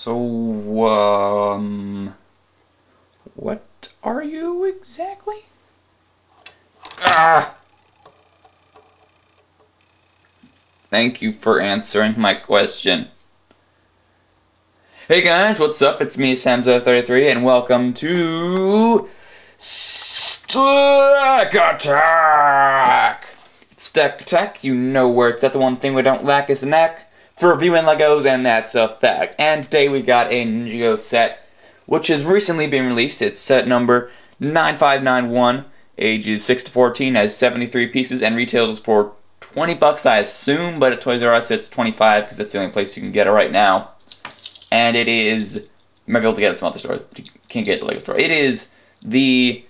So, what are you exactly? Ah! Thank you for answering my question. Hey guys, what's up? It's me, Samzo33, and welcome to Stack Attack! Stack Attack, you know where it's at. The one thing we don't lack is the knack for reviewing Legos, and that's a fact. And today we got a Ninjago set, which has recently been released. It's set number 9591, ages 6 to 14, has 73 pieces, and retails for $20, I assume, but at Toys R Us it's $25 because that's the only place you can get it right now. And it is, you might be able to get it at some other store. You can't get it at the Lego store. It is the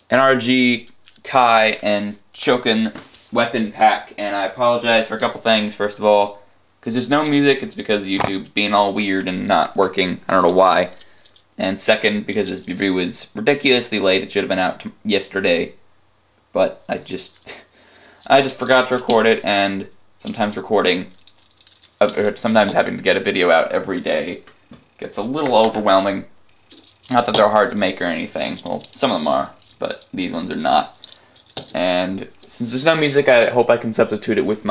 NRG, Kai, and Chokin weapon pack, and I apologize for a couple things. First of all, because there's no music, it's because of YouTube being all weird and not working. I don't know why. And second, because this review was ridiculously late. It should have been out yesterday, but I just forgot to record it, and sometimes sometimes having to get a video out every day gets a little overwhelming. Not that they're hard to make or anything. Well, some of them are, but these ones are not. And since there's no music, I hope I can substitute it with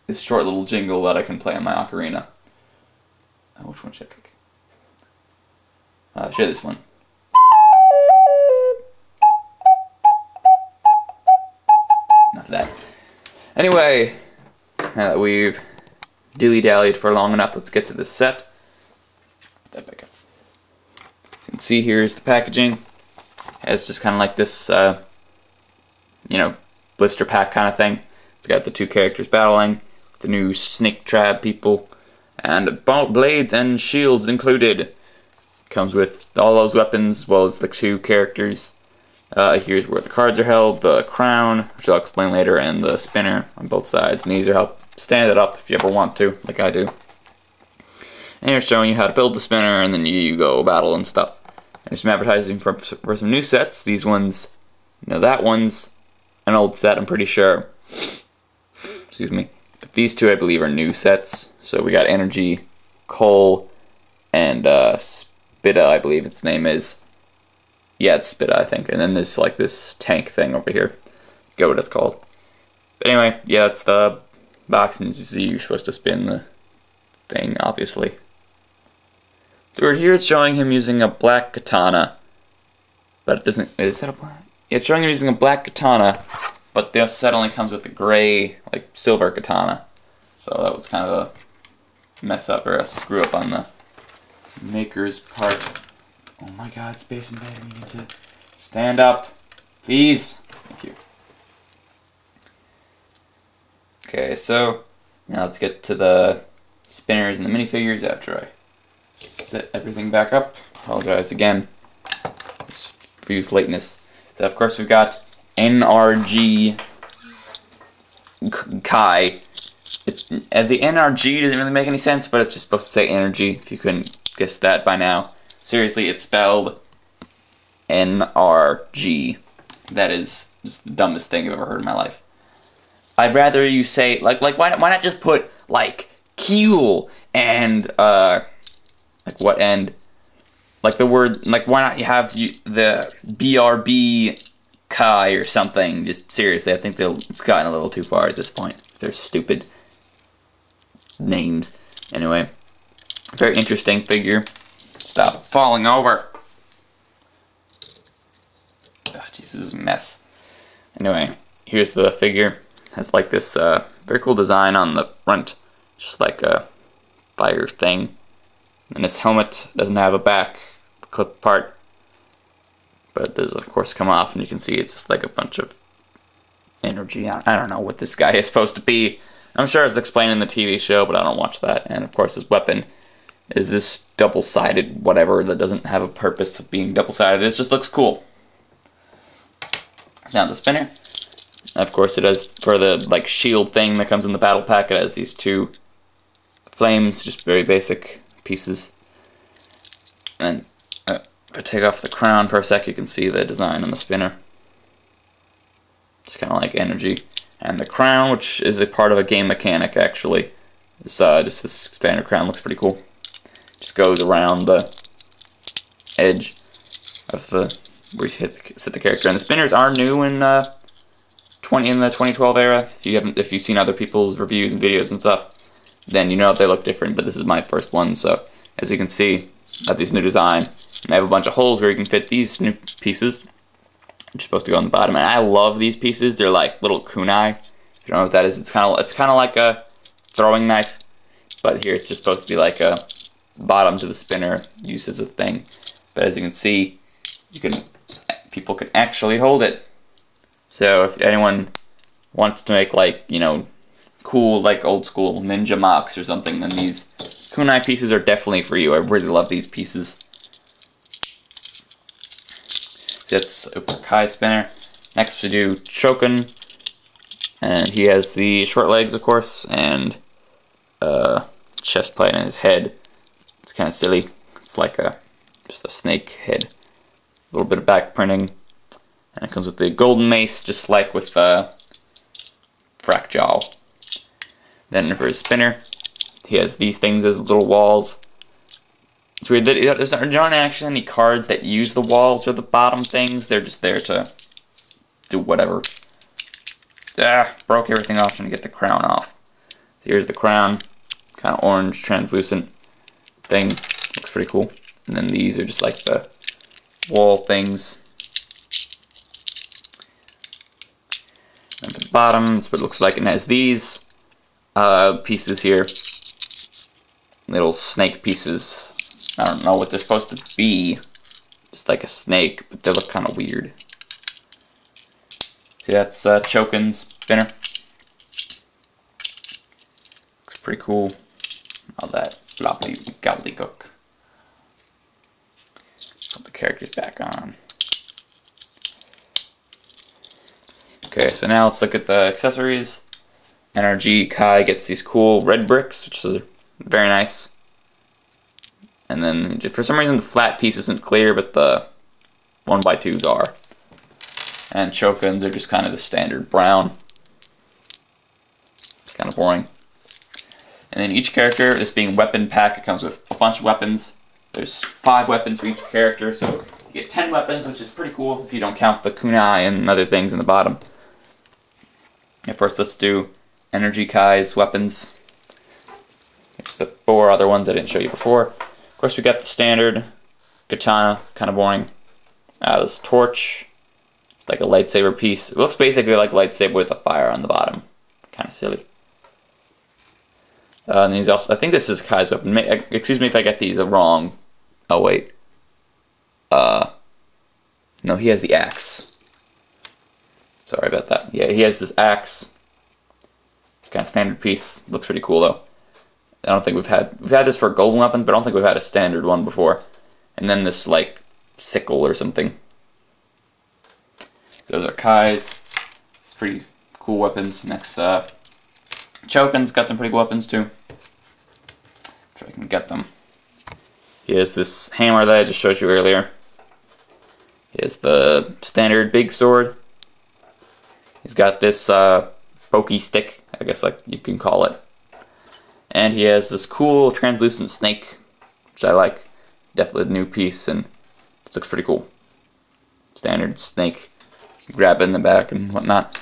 this short little jingle that I can play on my ocarina. Which one should I pick? Share this one. Enough of that. Anyway, now that we've dilly-dallied for long enough, let's get to this set. Put that back up. You can see here's the packaging. It's just kind of like this, blister pack kind of thing. It's got the two characters battling, the new snake trap people, and blades and shields included. Comes with all those weapons as well as the two characters. Here's where the cards are held, the crown, which I'll explain later, and the spinner on both sides. And these are help stand it up if you ever want to, like I do. And here's showing you how to build the spinner, and then you go battle and stuff. And there's some advertising for some new sets. These ones, that one's an old set, I'm pretty sure. Excuse me. But these two, I believe, are new sets. So we got Energy, Cole, and Spida, I believe its name is. Yeah, it's Spida, I think. And then there's like this tank thing over here. Go what it's called. But anyway, yeah, it's the box, and as you see, you're supposed to spin the thing, obviously. Through here, it's showing him using a black katana. But it doesn't. Is that a black? Yeah, it's showing him using a black katana, but the set only comes with a gray, like silver katana. So that was kind of a mess up or a screw up on the maker's part. Oh my god, Space Invader, you need to stand up. Please. Thank you. Okay, so now let's get to the spinners and the minifigures after I set everything back up. Apologize again for use lateness. So of course we've got NRG Kai. The NRG doesn't really make any sense, but it's just supposed to say energy, if you couldn't guess that by now. Seriously, it's spelled NRG. That is just the dumbest thing I've ever heard in my life. I'd rather you say, why not just put, Q and, what end? Like the word, why not you have the BRB Kai or something? Just seriously, I think it's gotten a little too far at this point. They're stupid names. Anyway, very interesting figure. Stop falling over. Oh, Jesus, this is a mess. Anyway, here's the figure. It has like this very cool design on the front, just like a fire thing. And this helmet doesn't have a back clip part, but it does of course come off, and you can see it's just like a bunch of energy. I don't know what this guy is supposed to be. I'm sure it's explained in the TV show, but I don't watch that. And of course his weapon is this double-sided whatever that doesn't have a purpose of being double-sided. It just looks cool. Now the spinner. Of course it has, for the shield thing that comes in the battle pack, it has these two flames, just very basic pieces. And if I take off the crown for a sec, you can see the design on the spinner. It's kind of like energy. And the crown, which is a part of a game mechanic actually, is just this standard crown, looks pretty cool. just goes around the edge of the where you set the character. And the spinners are new in the 2012 era. If you've seen other people's reviews and videos and stuff, then you know if they look different. But this is my first one, so as you can see, got this new design. And I have a bunch of holes where you can fit these new pieces, which are supposed to go on the bottom. And I love these pieces. They're like little kunai. If you don't know what that is, it's kind of like a throwing knife, but here it's just supposed to be like a bottom to the spinner used as a thing. But as you can see, people can actually hold it. So if anyone wants to make, like, you know, cool, like old school ninja mocks or something, then these kunai pieces are definitely for you. I really love these pieces. So that's Kai spinner. Next we do Choken, and he has the short legs, of course, and chest plate on his head. It's kind of silly. It's like just a snake head. A little bit of back printing, and it comes with the golden mace, just like with Fracjaw. Then for his spinner, he has these things as little walls. It's weird that there aren't actually any cards that use the walls or the bottom things. They're just there to do whatever. Broke everything off trying to get the crown off. So here's the crown, kind of orange, translucent thing. Looks pretty cool. And then these are just like the wall things. And at the bottom, that's what it looks like. And it has these pieces here. Little snake pieces. I don't know what they're supposed to be. Just like a snake, but they look kind of weird. See, that's Choken spinner. Looks pretty cool. All that floppy gobbledygook. Put the characters back on. Okay, so now let's look at the accessories. NRG Kai gets these cool red bricks, which are very nice. And then, for some reason, the flat piece isn't clear, but the 1x2s are. And Chokens are just kind of the standard brown. It's kind of boring. And then each character, this being weapon pack, it comes with a bunch of weapons. There's 5 weapons for each character, so you get 10 weapons, which is pretty cool if you don't count the kunai and other things in the bottom. And first, let's do NRG Kai's weapons. It's the 4 other ones I didn't show you before. Of course, we got the standard katana, kind of boring. This torch, it's like a lightsaber piece. It looks basically like a lightsaber with a fire on the bottom. Kind of silly. And he's also, I think this is Kai's weapon. Excuse me if I get these wrong. Oh wait. No, he has the axe. Sorry about that. Yeah, he has this axe. Kind of standard piece. Looks pretty cool though. I don't think we've had this for golden weapons, but I don't think we've had a standard one before. And then this like sickle or something. Those are Kai's. It's pretty cool weapons. Next, Choken's got some pretty cool weapons too. If I can get them. He has this hammer that I just showed you earlier. He has the standard big sword. He's got this pokey stick, I guess like you can call it. And he has this cool translucent snake, which I like. Definitely a new piece, and it looks pretty cool. Standard snake. You can grab it in the back and whatnot.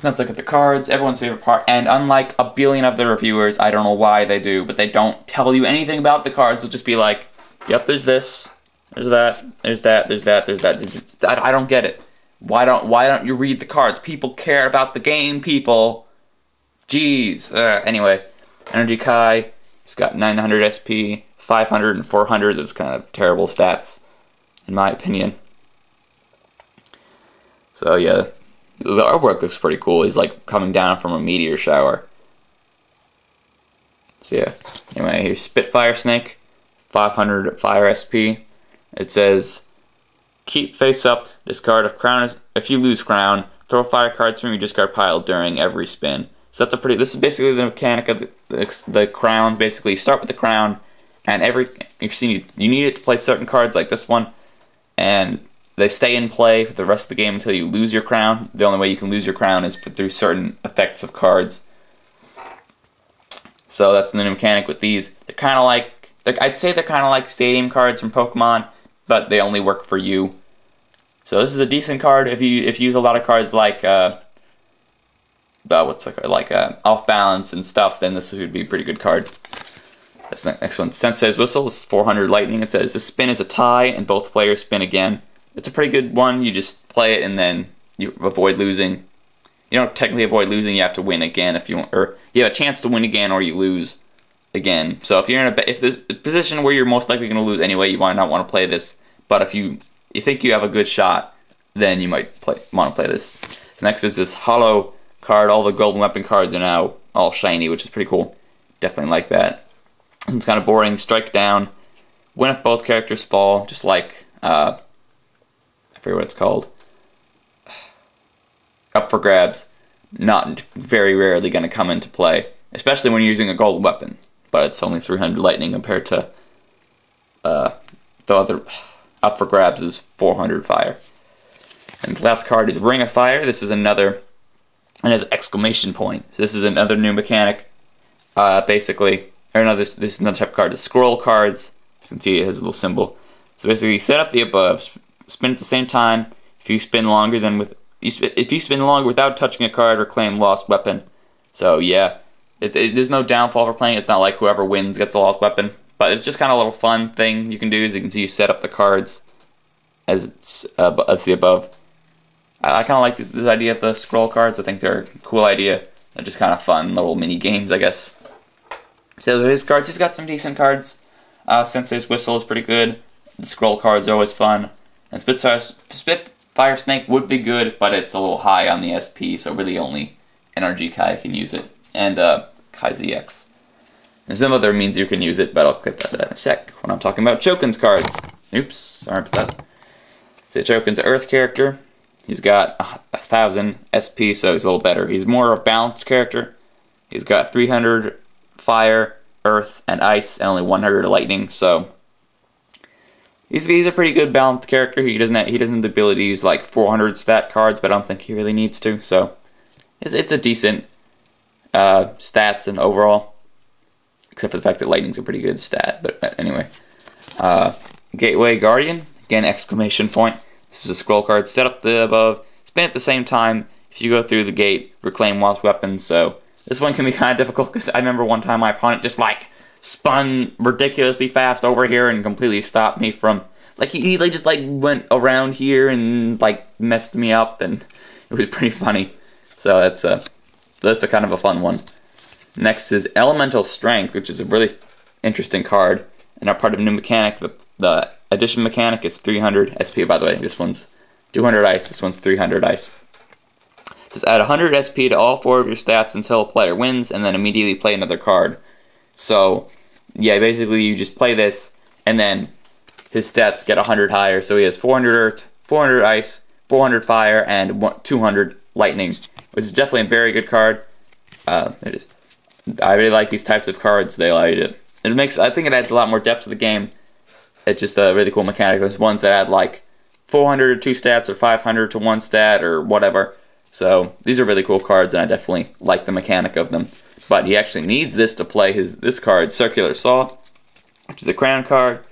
Let's look at the cards, everyone's favorite part. And unlike a billion of the reviewers, I don't know why they do, but they don't tell you anything about the cards. They'll just be like, yep, there's this, there's that, there's that, there's that, there's that. I don't get it. Why don't you read the cards? People care about the game, people. Jeez. Anyway, NRG Kai, he's got 900 SP, 500 and 400. Those kind of terrible stats, in my opinion. So yeah, the artwork looks pretty cool. He's like coming down from a meteor shower. So yeah, anyway, here's Spitfire Snake, 500 fire SP. It says, keep face up, discard if crown is, if you lose crown, throw 5 cards from your discard pile during every spin. So that's this is basically the mechanic of the crowns. Basically, you start with the crown, and you need it to play certain cards like this one, and they stay in play for the rest of the game until you lose your crown. The only way you can lose your crown is through certain effects of cards. So that's the new mechanic with these. They're kind of like I'd say they're kind of like stadium cards from Pokemon, but they only work for you. So this is a decent card. If you use a lot of cards like off balance and stuff, then this would be a pretty good card. That's the next one. Sensei's Whistle is 400 lightning. It says the spin is a tie and both players spin again. It's a pretty good one. You just play it and then you avoid losing. You don't technically avoid losing. You have to win again if you want, or you have a chance to win again, or you lose again. So if you're in if there's a position where you're most likely going to lose anyway, you might not want to play this. But if you think you have a good shot, then you might want to play this. So next is this hollow card. All the golden weapon cards are now all shiny, which is pretty cool. Definitely like that. It's kind of boring. Strike down. Win if both characters fall. Just like I forget what it's called. Up for grabs. Not very rarely going to come into play, especially when you're using a golden weapon. But it's only 300 lightning compared to the other. Up for grabs is 400 fire. And the last card is Ring of Fire. This is another, and has exclamation point. So this is another new mechanic, basically. Or another, this is another type of card. The scroll cards. You can see it has a little symbol. So basically, set up the above. Spin at the same time. If you spin longer if you spin longer without touching a card, reclaim lost weapon. So yeah, there's no downfall for playing. It's not like whoever wins gets a lost weapon. But it's just kind of a little fun thing you can do. As you can see, you set up the cards as the above. I kind of like this idea of the scroll cards. I think they're a cool idea. They're just kind of fun little mini games, I guess. So those are his cards. He's got some decent cards. Sensei's Whistle is pretty good. The scroll cards are always fun. And Spitfire Snake would be good, but it's a little high on the SP, so really only NRG Kai can use it. And Kai ZX. There's some other means you can use it, but I'll get that in a sec when I'm talking about Chokin's cards. Oops, sorry about that. So Chokin's an Earth character. He's got 1,000 SP, so he's a little better. He's more of a balanced character. He's got 300 fire, earth, and ice, and only 100 lightning. So he's a pretty good balanced character. He doesn't have the ability to use like 400 stat cards, but I don't think he really needs to. So it's a decent stats and overall. Except for the fact that lightning's a pretty good stat, but anyway. Gateway Guardian, again, exclamation point. This is a scroll card. Set up the above, spin at the same time. If you go through the gate, reclaim lost weapons. So this one can be kind of difficult because I remember one time my opponent just like spun ridiculously fast over here and completely stopped me from, like he just like went around here and like messed me up, and it was pretty funny. So that's a kind of a fun one. Next is Elemental Strength, which is a really interesting card, and our part of a new mechanic. The addition mechanic is 300 SP, by the way. This one's 200 ice, this one's 300 ice. It says add 100 SP to all 4 of your stats until a player wins, and then immediately play another card. So, yeah, basically you just play this, and then his stats get 100 higher. So he has 400 earth, 400 ice, 400 fire, and 200 lightning, which is definitely a very good card. It is. I really like these types of cards. They allow you to. I think it adds a lot more depth to the game. It's just a really cool mechanic. There's ones that add like 400 to 2 stats or 500 to 1 stat or whatever. So these are really cool cards, and I definitely like the mechanic of them. But he actually needs this to play this card, Circular Saw, which is a crown card.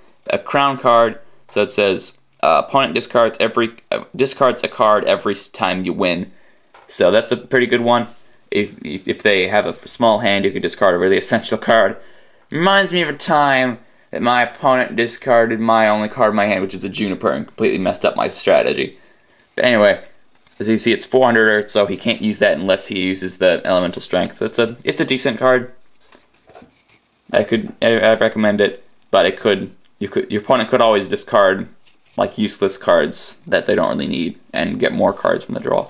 So it says opponent discards a card every time you win. So that's a pretty good one. If they have a small hand, you can discard a really essential card. Reminds me of a time that my opponent discarded my only card in my hand, which is a Juniper, and completely messed up my strategy. But anyway, as you see, it's 400 Earth, so he can't use that unless he uses the Elemental Strength. So it's a decent card. I recommend it, but your opponent could always discard like useless cards that they don't really need and get more cards from the draw.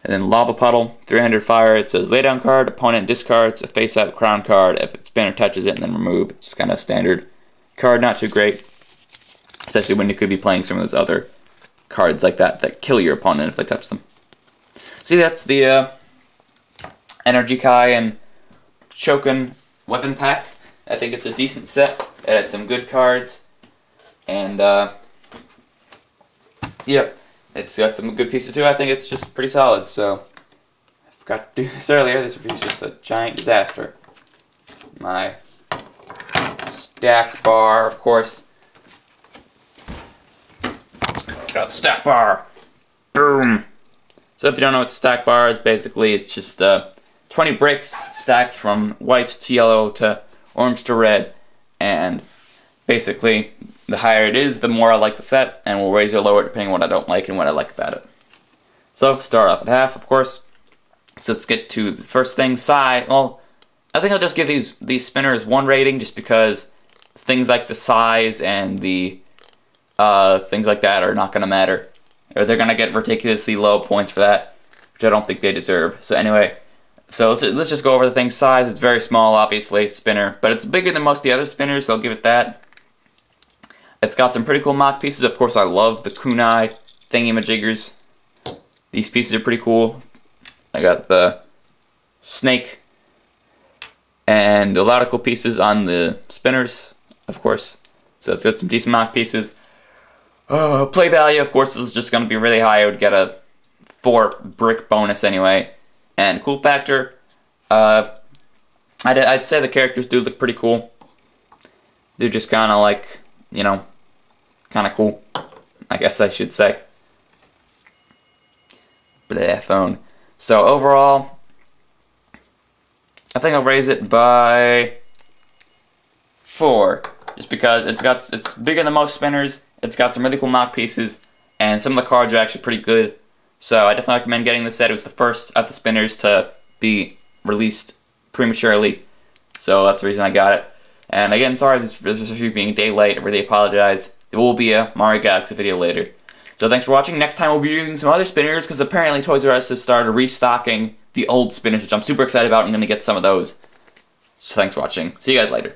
And then Lava Puddle, 300 fire. It says lay down card, opponent discards a face-up crown card. If its banner touches it, and then remove. It's just kind of a standard card, not too great. Especially when you could be playing some of those other cards like that kill your opponent if they touch them. See, that's the NRG Kai and Chokin weapon pack. I think it's a decent set. It has some good cards. And, yeah. It's got some good pieces too. I think it's just pretty solid. So I forgot to do this earlier. This review is just a giant disaster. My stack bar, of course. Get out the stack bar. Boom. So if you don't know what stack bar is, basically it's just 20 bricks stacked from white to yellow to orange to red, and basically the higher it is, the more I like the set, and we'll raise or lower it depending on what I don't like and what I like about it. So start off at half, of course. So let's get to the first thing, size. Well, I think I'll just give these spinners 1 rating just because things like the size and the things like that are not going to matter. Or they're going to get ridiculously low points for that, which I don't think they deserve. So anyway, so let's just go over the thing. Size, it's very small, obviously, spinner, but it's bigger than most of the other spinners, so I'll give it that. It's got some pretty cool mock pieces. Of course, I love the kunai thingy-majiggers. These pieces are pretty cool. I got the snake and a lot of cool pieces on the spinners, of course. So it's got some decent mock pieces. Play value, of course, is just going to be really high. I would get a 4 brick bonus anyway. And cool factor, I'd say the characters do look pretty cool. They're just kind of like, you know, kind of cool, I guess I should say. Bleh, phone. So overall, I think I'll raise it by 4, just because it's bigger than most spinners. It's got some really cool mock pieces, and some of the cards are actually pretty good. So I definitely recommend getting this set. It was the first of the spinners to be released prematurely, so that's the reason I got it. And again, sorry for this review being a day late. I really apologize. There will be a Mario Galaxy video later. So thanks for watching. Next time we'll be using some other spinners, because apparently Toys R Us has started restocking the old spinners, which I'm super excited about. I'm going to get some of those. So thanks for watching. See you guys later.